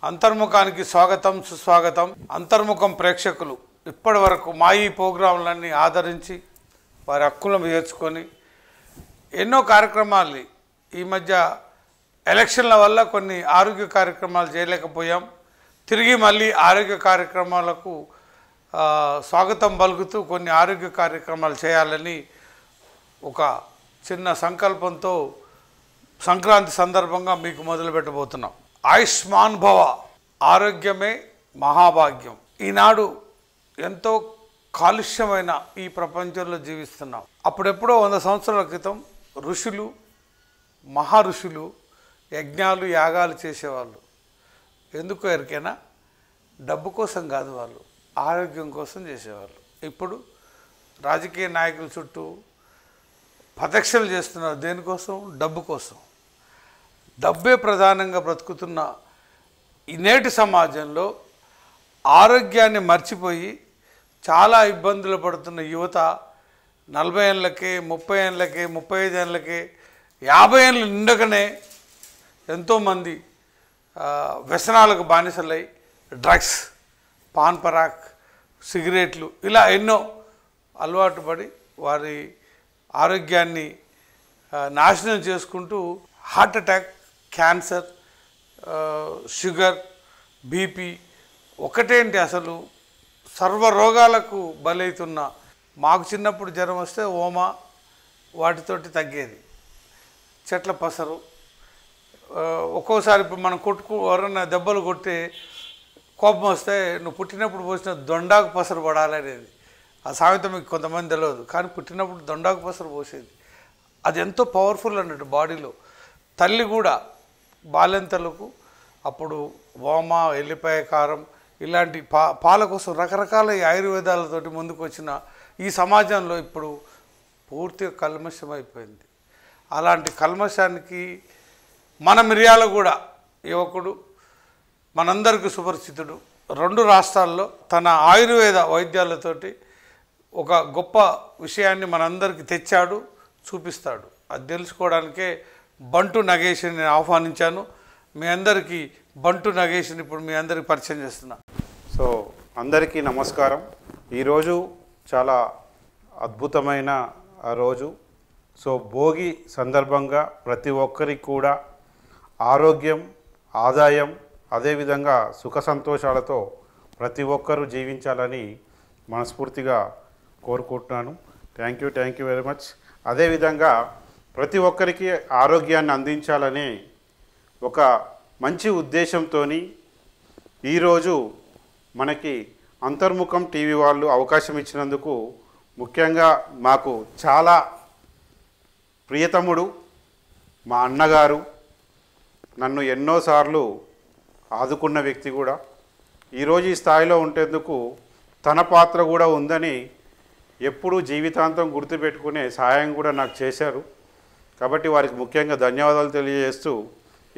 అంతర్ముఖానికి స్వాగతం సుస్వాగతం. అంతర్ముఖం ప్రేక్షకులు ఇప్పటి వరకు మా ఈ ప్రోగ్రాంలన్నీ ఆదరించి వారి హక్కులను చేర్చుకొని ఎన్నో కార్యక్రమాలు ఈ మధ్య ఎలక్షన్ల వల్ల కొన్ని ఆరోగ్య కార్యక్రమాలు చేయలేకపోయాం. తిరిగి మళ్ళీ ఆరోగ్య కార్యక్రమాలకు స్వాగతం పలుకుతూ కొన్ని ఆరోగ్య కార్యక్రమాలు చేయాలని ఒక చిన్న సంకల్పంతో సంక్రాంతి సందర్భంగా మీకు మొదలు పెట్టబోతున్నాం. ఆయుష్మాన్ భవ, ఆరోగ్యమే మహాభాగ్యం. ఈనాడు ఎంతో కాలుష్యమైన ఈ ప్రపంచంలో జీవిస్తున్నాం. అప్పుడెప్పుడో 100 సంవత్సరాల క్రితం ఋషులు, మహారుషులు యజ్ఞాలు యాగాలు చేసేవాళ్ళు. ఎందుకు ఎరికైనా? డబ్బు కోసం కాదు, వాళ్ళు ఆరోగ్యం కోసం చేసేవాళ్ళు. ఇప్పుడు రాజకీయ నాయకుల చుట్టూ ప్రదక్షిణలు చేస్తున్నారు. దేనికోసం? డబ్బు కోసం. డబ్బే ప్రధానంగా బ్రతుకుతున్న ఈ నేటి సమాజంలో ఆరోగ్యాన్ని మర్చిపోయి చాలా ఇబ్బందులు పడుతున్న యువత 40 ఏళ్ళకే, 30 ఏళ్ళకే, 35 ఏళ్ళకే, 50 ఏళ్ళు నిండకనే ఎంతోమంది వ్యసనాలకు బానిసలై డ్రగ్స్, పాన్ పరాక్, సిగరెట్లు ఇలా ఎన్నో అలవాటు పడి వారి ఆరోగ్యాన్ని నాశనం చేసుకుంటూ heart attack, cancer, sugar, BP ఒకటేంటి అసలు సర్వ రోగాలకు బలవుతున్న. మాకు చిన్నప్పుడు జ్వరం వస్తే ఓమా వాటితోటి తగ్గేది. చెట్ల పసరు, ఒక్కోసారి ఇప్పుడు మనం ఎవరన్నా దెబ్బలు కొట్టి కోపం వస్తే నువ్వు పుట్టినప్పుడు పోసిన దొండాకు పసరు పడాలనేది. ఆ సామెత మీకు కొంతమంది తెలియదు, కానీ పుట్టినప్పుడు దొండాకు పసరు పోసేది. అది ఎంతో పవర్ఫుల్ అన్నట్టు బాడీలో. తల్లి కూడా బాలెంతలకు అప్పుడు ఓమా, ఎల్లిపాయ కారం ఇలాంటి పాల కోసం రకరకాల ఆయుర్వేదాలతోటి ముందుకు వచ్చిన ఈ సమాజంలో ఇప్పుడు పూర్తిగా కల్మషం అయిపోయింది. అలాంటి కల్మషానికి మన మిర్యాల కూడా యువకుడు, మనందరికీ సుపరిచితుడు, 2 రాష్ట్రాల్లో తన ఆయుర్వేద వైద్యాలతోటి ఒక గొప్ప విషయాన్ని మనందరికీ తెచ్చాడు, చూపిస్తాడు. అది తెలుసుకోవడానికే బంటు నగేష్ని నేను ఆహ్వానించాను. మీ అందరికీ బంటు నగేష్ని ఇప్పుడు మీ అందరికీ పరిచయం చేస్తున్నా. సో అందరికీ నమస్కారం. ఈరోజు చాలా అద్భుతమైన రోజు. సో భోగి సందర్భంగా ప్రతి ఒక్కరికి కూడా ఆరోగ్యం, ఆదాయం, అదేవిధంగా సుఖ సంతోషాలతో ప్రతి ఒక్కరూ జీవించాలని మనస్ఫూర్తిగా కోరుకుంటున్నాను. Thank you very much. అదేవిధంగా ప్రతి ఒక్కరికి ఆరోగ్యాన్ని అందించాలనే ఒక మంచి ఉద్దేశంతో ఈరోజు మనకి అంతర్ముఖం టీవీ వాళ్ళు అవకాశం ఇచ్చినందుకు ముఖ్యంగా మాకు చాలా ప్రియతముడు, మా అన్నగారు, నన్ను ఎన్నోసార్లు ఆదుకున్న వ్యక్తి కూడా ఈరోజు ఈ స్థాయిలో ఉండేందుకు తన పాత్ర కూడా ఉందని ఎప్పుడూ జీవితాంతం గుర్తుపెట్టుకునే సహాయం కూడా నాకు చేశారు. కాబట్టి వారికి ముఖ్యంగా ధన్యవాదాలు తెలియజేస్తూ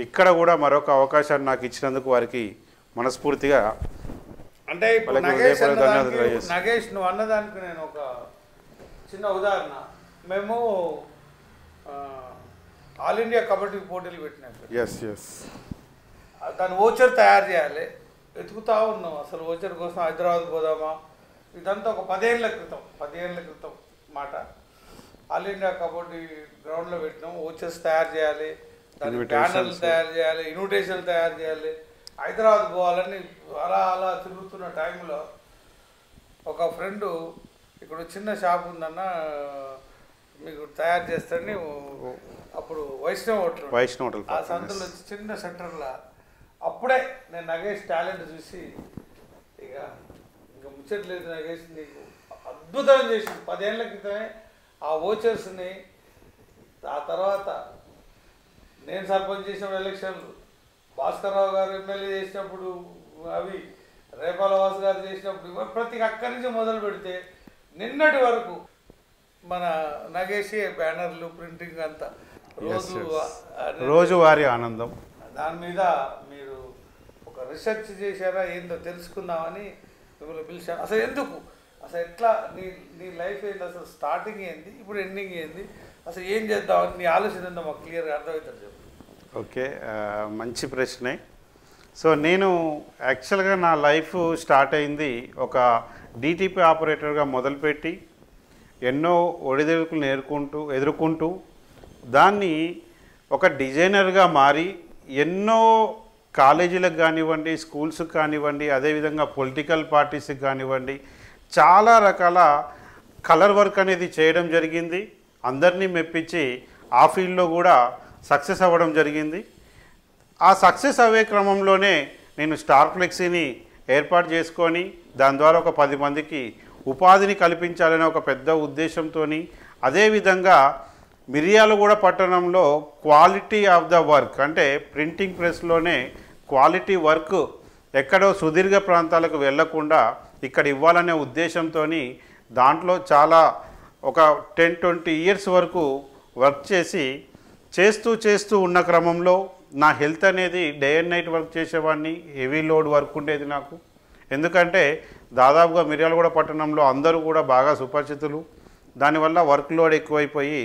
ఇక్కడ కూడా మరొక అవకాశాన్ని నాకు ఇచ్చినందుకు వారికి మనస్ఫూర్తిగా అంటే నగేష్ నువ్వు అన్నదానికి నేను ఒక చిన్న ఉదాహరణ. మేము ఆల్ ఇండియా కబడ్డీ పోటీలు పెట్టినాం. దాని ఓచర్ తయారు చేయాలి, వెతుకుతా ఉన్నాం. అసలు ఓచర్ కోసం హైదరాబాద్ పోదామా, ఇదంతా ఒక 10 ఏళ్ళ క్రితం మాట. ఆల్ ఇండియా కబడ్డీ గ్రౌండ్లో పెట్టినాం. ఓచర్స్ తయారు చేయాలి, దానికి బ్యానర్లు తయారు చేయాలి, ఇన్విటేషన్లు తయారు చేయాలి, హైదరాబాద్ పోవాలని అలా తిరుగుతున్న టైంలో ఒక ఫ్రెండు ఇక్కడ చిన్న షాప్ ఉందన్న మీకు తయారు చేస్తాడని, అప్పుడు వైష్ణవ్ హోటల్ ఆ సంతలో చిన్న సెంటర్లో అప్పుడే నేను నగేష్ టాలెంట్ చూసి ఇక ముచ్చట్లేదు నగేష్ నీకు అద్భుతం చేసింది. 10 ఏళ్ళ క్రితమే ఆ ఓచర్స్ని, ఆ తర్వాత నేను సర్పంచ్ చేసిన ఎలక్షన్లు, భాస్కర్రావు గారు ఎమ్మెల్యే చేసినప్పుడు, అవి రేపాలవాస్ గారు చేసినప్పుడు, ప్రతి అక్కడి నుంచి మొదలు పెడితే నిన్నటి వరకు మన నగేష్ బ్యానర్లు, ప్రింటింగ్ అంతా రోజువారీ ఆనందం. దాని మీద మీరు ఒక రీసెర్చ్ చేశారా ఏందో తెలుసుకుందామని మిమ్మల్ని పిలిచాను. అసలు ఎందుకు, అసలు ఎట్లా నీ లైఫ్ ఏంటి, అసలు స్టార్టింగ్ ఏంది, ఇప్పుడు ఎండింగ్ ఏంది, అసలు ఏం చేద్దామని నీ ఆలోచన ఏందో మాకు క్లియర్గా అర్థమవుతుంది చెప్పు. ఓకే, మంచి ప్రశ్నే. సో నేను యాక్చువల్గా నా లైఫ్ స్టార్ట్ అయింది ఒక డిటిపి ఆపరేటర్గా మొదలుపెట్టి ఎన్నో ఒడిదుడుకులు ఎదుర్కొంటూ దాన్ని ఒక డిజైనర్గా మారి ఎన్నో కాలేజీలకు కానివ్వండి, స్కూల్స్కి కానివ్వండి, అదేవిధంగా పొలిటికల్ పార్టీస్కి కానివ్వండి, చాలా రకాల కలర్ వర్క్ అనేది చేయడం జరిగింది. అందరినీ మెప్పించి ఆ ఫీల్డ్లో కూడా సక్సెస్ అవ్వడం జరిగింది. ఆ సక్సెస్ అయ్యే క్రమంలోనే నేను స్టార్ ఫ్లెక్సీని ఏర్పాటు చేసుకొని దాని ద్వారా ఒక 10 మందికి ఉపాధిని కల్పించాలనే ఒక పెద్ద ఉద్దేశంతో, అదేవిధంగా మిర్యాలగూడ పట్టణంలో క్వాలిటీ ఆఫ్ ద వర్క్ అంటే ప్రింటింగ్ ప్రెస్లోనే క్వాలిటీ వర్క్ ఎక్కడో సుదీర్ఘ ప్రాంతాలకు వెళ్లకుండా ఇక్కడ ఇవ్వాలనే ఉద్దేశంతో దాంట్లో చాలా ఒక 10-20 ఇయర్స్ వరకు వర్క్ చేస్తూ ఉన్న క్రమంలో నా హెల్త్ అనేది డే అండ్ నైట్ వర్క్ చేసేవాడిని. హెవీ లోడ్ వర్క్ ఉండేది నాకు. ఎందుకంటే దాదాపుగా మిర్యాలగూడ పట్టణంలో అందరూ కూడా బాగా సుపరిచితులు. దానివల్ల వర్క్ లోడ్ ఎక్కువైపోయి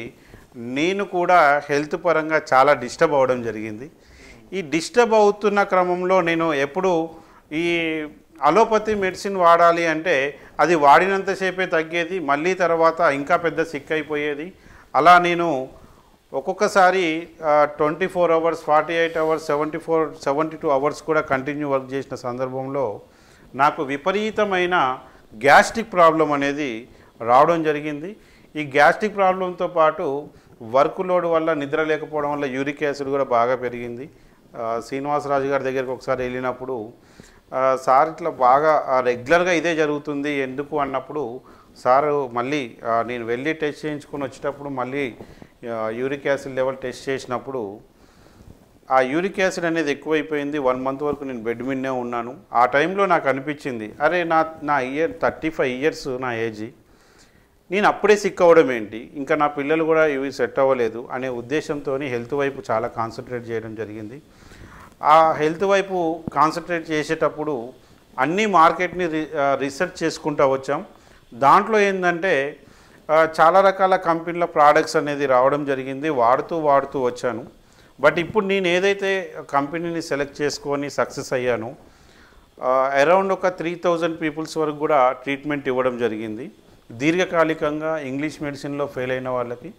నేను కూడా హెల్త్ పరంగా చాలా డిస్టర్బ్ అవ్వడం జరిగింది. ఈ డిస్టర్బ్ అవుతున్న క్రమంలో నేను ఎప్పుడు ఈ అలోపతి మెడిసిన్ వాడాలి అంటే అది వాడినంతసేపే తగ్గేది, మళ్ళీ తర్వాత ఇంకా పెద్ద సిక్ అయిపోయేది. అలా నేను ఒక్కొక్కసారి 24 అవర్స్, 48 అవర్స్, 72 అవర్స్ కూడా కంటిన్యూ వర్క్ చేసిన సందర్భంలో నాకు విపరీతమైన గ్యాస్ట్రిక్ ప్రాబ్లం అనేది రావడం జరిగింది. ఈ గ్యాస్ట్రిక్ ప్రాబ్లంతో పాటు వర్క్ లోడ్ వల్ల నిద్ర లేకపోవడం వల్ల యూరిక్ యాసిడ్ కూడా బాగా పెరిగింది. శ్రీనివాసరాజు గారి దగ్గరికి ఒకసారి వెళ్ళినప్పుడు సార్ ఇట్లా బాగా రెగ్యులర్గా ఇదే జరుగుతుంది ఎందుకు అన్నప్పుడు సారు మళ్ళీ నేను వెళ్ళి టెస్ట్ చేయించుకొని వచ్చేటప్పుడు మళ్ళీ యూరిక్ యాసిడ్ లెవెల్ టెస్ట్ చేసినప్పుడు ఆ యూరిక్ యాసిడ్ అనేది ఎక్కువైపోయింది. 1 మంత్ వరకు నేను బెడ్ మీదనే ఉన్నాను. ఆ టైంలో నాకు అనిపించింది, అరే నా 35 ఇయర్స్ నా ఏజ్, నేను అప్పుడే సిక్ అవ్వడం ఏంటి, ఇంకా నా పిల్లలు కూడా ఇవి సెట్ అవ్వలేదు అనే ఉద్దేశంతో హెల్త్ వైపు చాలా కాన్సన్ట్రేట్ చేయడం జరిగింది. ఆ హెల్త్ వైపు కాన్సన్ట్రేట్ చేసేటప్పుడు అన్ని మార్కెట్ని రీసెర్చ్ చేసుకుంటూ వచ్చాం. దాంట్లో ఏంటంటే చాలా రకాల కంపెనీల ప్రోడక్ట్స్ అనేది రావడం జరిగింది. వాడుతూ వచ్చాను. బట్ ఇప్పుడు నేను ఏదైతే కంపెనీని సెలెక్ట్ చేసుకొని సక్సెస్ అయ్యానో అరౌండ్ ఒక 3000 పీపుల్స్ వరకు కూడా ట్రీట్మెంట్ ఇవ్వడం జరిగింది. దీర్ఘకాలికంగా ఇంగ్లీష్ మెడిసిన్లో ఫెయిల్ అయిన వాళ్ళకి.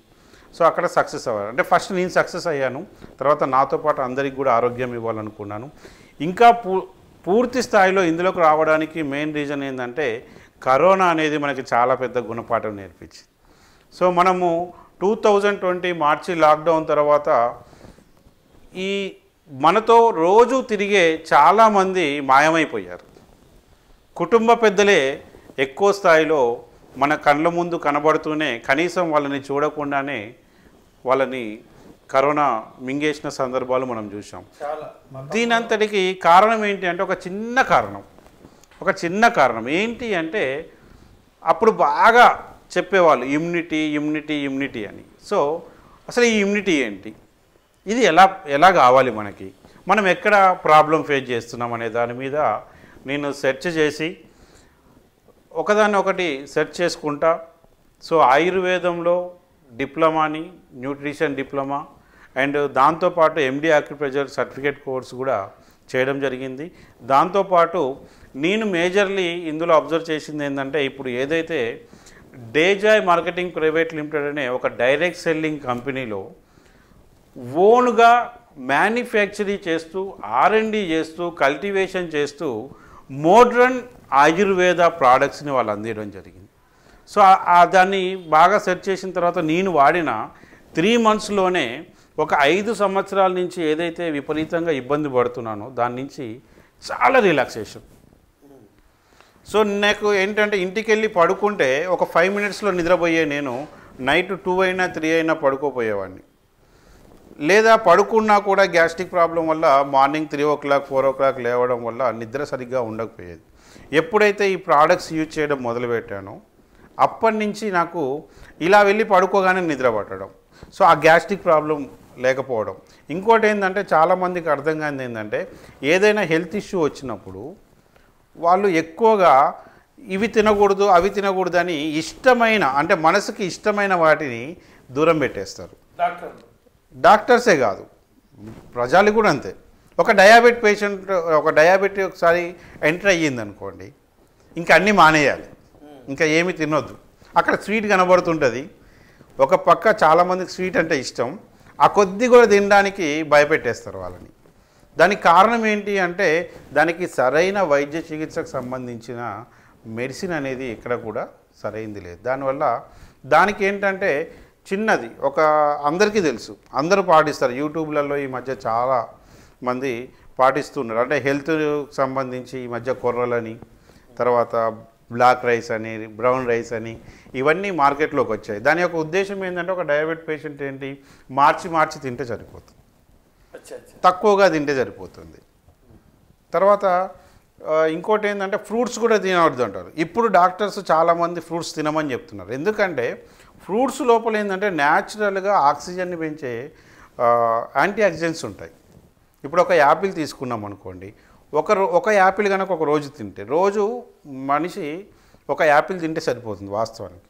సో అక్కడ సక్సెస్ అవ్వాలి అంటే ఫస్ట్ నేను సక్సెస్ అయ్యాను, తర్వాత నాతో పాటు అందరికి కూడా ఆరోగ్యం ఇవ్వాలనుకున్నాను. ఇంకా పూర్తి స్థాయిలో ఇందులోకి రావడానికి మెయిన్ రీజన్ ఏంటంటే కరోనా అనేది మనకి చాలా పెద్ద గుణపాఠం నేర్పించింది. సో మనము 2020 మార్చి లాక్డౌన్ తర్వాత ఈ మనతో రోజు తిరిగే చాలామంది మాయమైపోయారు. కుటుంబ పెద్దలే ఎక్కువ స్థాయిలో మన కళ్ళ ముందు కనబడుతూనే కనీసం వాళ్ళని చూడకుండానే వాళ్ళని కరోనా మింగేసిన సందర్భాలు మనం చూసాం. దీనంతటికి కారణం ఏంటి అంటే ఒక చిన్న కారణం ఏంటి అంటే అప్పుడు బాగా చెప్పేవాళ్ళు ఇమ్యూనిటీ అని. సో అసలు ఈ ఇమ్యూనిటీ ఏంటి, ఇది ఎలా కావాలి మనకి, మనం ఎక్కడ ప్రాబ్లం ఫేస్ చేస్తున్నాం అనే దాని మీద నేను సెర్చ్ చేసి ఒకదాన్ని ఒకటి సెర్చ్ చేసుకుంటా. సో ఆయుర్వేదంలో డిప్లొమాని, న్యూట్రిషన్ డిప్లొమా అండ్ దాంతోపాటు ఎండి అక్యుప్రెషర్ సర్టిఫికేట్ కోర్స్ కూడా చేయడం జరిగింది. దాంతోపాటు నేను మేజర్లీ ఇందులో అబ్జర్వ్ చేసింది ఏంటంటే ఇప్పుడు ఏదైతే డేజాయ్ మార్కెటింగ్ ప్రైవేట్ లిమిటెడ్ అనే ఒక డైరెక్ట్ సెల్లింగ్ కంపెనీలో ఓన్గా మ్యానుఫ్యాక్చరింగ్ చేస్తూ R&D చేస్తూ కల్టివేషన్ చేస్తూ మోడ్రన్ ఆయుర్వేద ప్రోడక్ట్స్ని వాళ్ళు అందించడం జరిగింది. సో దాన్ని బాగా సెర్చ్ చేసిన తర్వాత నేను వాడిన 3 మంత్స్లోనే ఒక 5 సంవత్సరాల నుంచి ఏదైతే విపరీతంగా ఇబ్బంది పడుతున్నానో దాని నుంచి చాలా రిలాక్సేషన్. సో నాకు ఏంటంటే ఇంటికి వెళ్ళి పడుకుంటే ఒక 5 మినిట్స్లో నిద్రపోయే నేను నైట్ 2 అయినా 3 అయినా పడుకోపోయేవాడిని. లేదా పడుకున్నా కూడా గ్యాస్ట్రిక్ ప్రాబ్లం వల్ల మార్నింగ్ 3 o'clock 4 o'clock లేవడం వల్ల నిద్ర సరిగ్గా ఉండకపోయేది. ఎప్పుడైతే ఈ ప్రోడక్ట్స్ యూజ్ చేయడం మొదలుపెట్టానో అప్పటి నుంచి నాకు ఇలా వెళ్ళి పడుకోగానే నిద్ర పట్టడం. సో ఆ గ్యాస్ట్రిక్ ప్రాబ్లం లేకపోవడం. ఇంకోటి ఏంటంటే చాలామందికి అర్థం కానిది ఏంటంటే ఏదైనా హెల్త్ ఇష్యూ వచ్చినప్పుడు వాళ్ళు ఎక్కువగా ఇవి తినకూడదు అవి తినకూడదు అని ఇష్టమైన అంటే మనసుకి ఇష్టమైన వాటిని దూరం పెట్టేస్తారు. డాక్టర్సే కాదు, ప్రజలు కూడా అంతే. ఒక డయాబెట్ పేషెంట్ ఒక డయాబెటీ ఒకసారి ఎంటర్ అయ్యింది అనుకోండి, ఇంకా అన్నీ మానేయాలి, ఇంకా ఏమీ తినొద్దు. అక్కడ స్వీట్ కనబడుతుంటుంది. ఒక పక్క చాలామందికి స్వీట్ అంటే ఇష్టం, ఆ కొద్ది కూడా తినడానికి భయపెట్టేస్తారు వాళ్ళని. దానికి కారణం ఏంటి అంటే దానికి సరైన వైద్య చికిత్సకు సంబంధించిన మెడిసిన్ అనేది ఇక్కడ కూడా సరైనది లేదు. దానివల్ల దానికి ఏంటంటే చిన్నది ఒక అందరికీ తెలుసు, అందరూ పాటిస్తారు. యూట్యూబ్లలో ఈ మధ్య చాలా మంది పాటిస్తున్నారు. అంటే హెల్త్ సంబంధించి ఈ మధ్య కొర్రలని, తర్వాత బ్లాక్ రైస్ అని, బ్రౌన్ రైస్ అని ఇవన్నీ మార్కెట్లోకి వచ్చాయి. దాని యొక్క ఉద్దేశం ఏంటంటే ఒక డయాబెట్ పేషెంట్ ఏంటి మార్చి తింటే సరిపోతుంది, తక్కువగా తింటే సరిపోతుంది. తర్వాత ఇంకోటి ఏంటంటే ఫ్రూట్స్ కూడా తినవద్దు అంటారు. ఇప్పుడు డాక్టర్స్ చాలామంది ఫ్రూట్స్ తినమని చెప్తున్నారు. ఎందుకంటే ఫ్రూట్స్ లోపల ఏంటంటే న్యాచురల్గా ఆక్సిజన్ని పెంచే యాంటీ ఆక్సిడెంట్స్ ఉంటాయి. ఇప్పుడు ఒక యాపిల్ తీసుకున్నాం అనుకోండి, ఒక యాపిల్ కనుక ఒక రోజు తింటే, రోజు మనిషి ఒక యాపిల్ తింటే సరిపోతుంది వాస్తవానికి.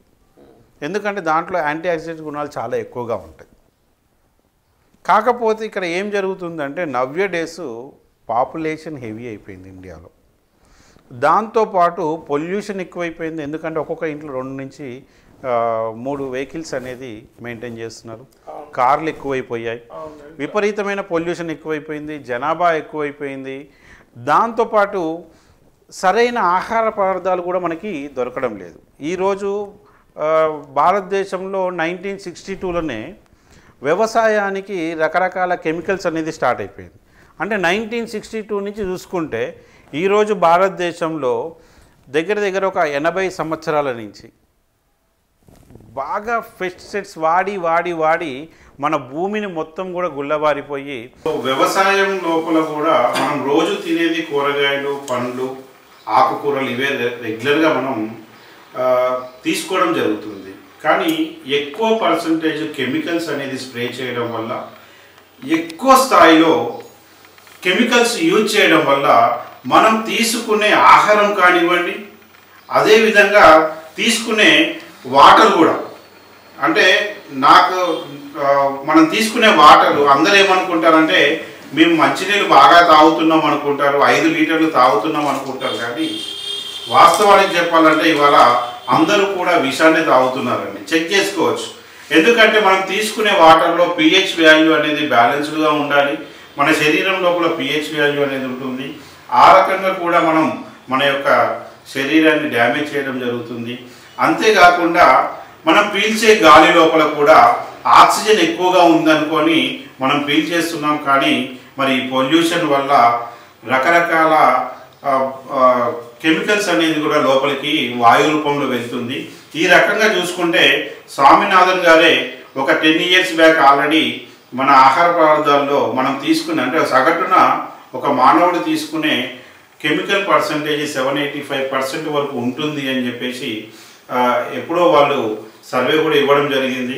ఎందుకంటే దాంట్లో యాంటీ ఆక్సిడెంట్ గుణాలు చాలా ఎక్కువగా ఉంటాయి. కాకపోతే ఇక్కడ ఏం జరుగుతుందంటే నవ్య డేస్ పాపులేషన్ హెవీ అయిపోయింది ఇండియాలో. దాంతోపాటు పొల్యూషన్ ఎక్కువైపోయింది. ఎందుకంటే ఒక్కొక్క ఇంట్లో 2 నుంచి 3 వెహికల్స్ అనేది మెయింటైన్ చేస్తున్నారు. కార్లు ఎక్కువైపోయాయి, విపరీతమైన పొల్యూషన్ ఎక్కువైపోయింది, జనాభా ఎక్కువైపోయింది. దాంతోపాటు సరైన ఆహార పదార్థాలు కూడా మనకి దొరకడం లేదు. ఈరోజు భారతదేశంలో 1962లోనే వ్యవసాయానికి రకరకాల కెమికల్స్ అనేది స్టార్ట్ అయిపోయింది. అంటే 1962 నుంచి చూసుకుంటే ఈరోజు భారతదేశంలో దగ్గర ఒక 80 సంవత్సరాల నుంచి బాగా పెస్టిసైడ్స్ వాడి మన భూమిని మొత్తం కూడా గుల్లబారిపోయి, వ్యవసాయం లోపల కూడా మనం రోజు తినేది కూరగాయలు, పండ్లు, ఆకుకూరలు ఇవే రెగ్యులర్గా మనం తీసుకోవడం జరుగుతుంది. కానీ ఎక్కువ పర్సంటేజ్ కెమికల్స్ అనేది స్ప్రే చేయడం వల్ల, ఎక్కువ స్థాయిలో కెమికల్స్ యూజ్ చేయడం వల్ల మనం తీసుకునే ఆహారం కానివ్వండి, అదేవిధంగా తీసుకునే వాటర్ కూడా, అంటే మనం తీసుకునే వాటర్ అందరూ ఏమనుకుంటారంటే మేము మంచినీళ్ళు బాగా తాగుతున్నాం అనుకుంటారు, 5 లీటర్లు తాగుతున్నాం అనుకుంటారు. కానీ వాస్తవానికి చెప్పాలంటే ఇవాళ అందరూ కూడా విషాన్ని తాగుతున్నారండి. చెక్ చేసుకోవచ్చు. ఎందుకంటే మనం తీసుకునే వాటర్లో pH వాల్యూ అనేది బ్యాలెన్స్డ్గా ఉండాలి. మన శరీరం లోపల pH వాల్యూ అనేది ఉంటుంది. ఆ రకంగా కూడా మనం మన యొక్క శరీరాన్ని డ్యామేజ్ చేయడం జరుగుతుంది. అంతేకాకుండా మనం పీల్చే గాలి లోపల కూడా ఆక్సిజన్ ఎక్కువగా ఉందనుకొని మనం పీల్చేస్తున్నాం. కానీ మరి పొల్యూషన్ వల్ల రకరకాల కెమికల్స్ అనేది కూడా లోపలికి వాయు రూపంలో వెళ్తుంది. ఈ రకంగా చూసుకుంటే స్వామినాథన్ గారే ఒక 10 years బ్యాక్ ఆల్రెడీ మన ఆహార పదార్థాల్లో మనం తీసుకునే, అంటే సగటున ఒక మానవుడు తీసుకునే కెమికల్ పర్సంటేజ్ 785% వరకు ఉంటుంది అని చెప్పేసి ఎప్పుడో వాళ్ళు సర్వే కూడా ఇవ్వడం జరిగింది.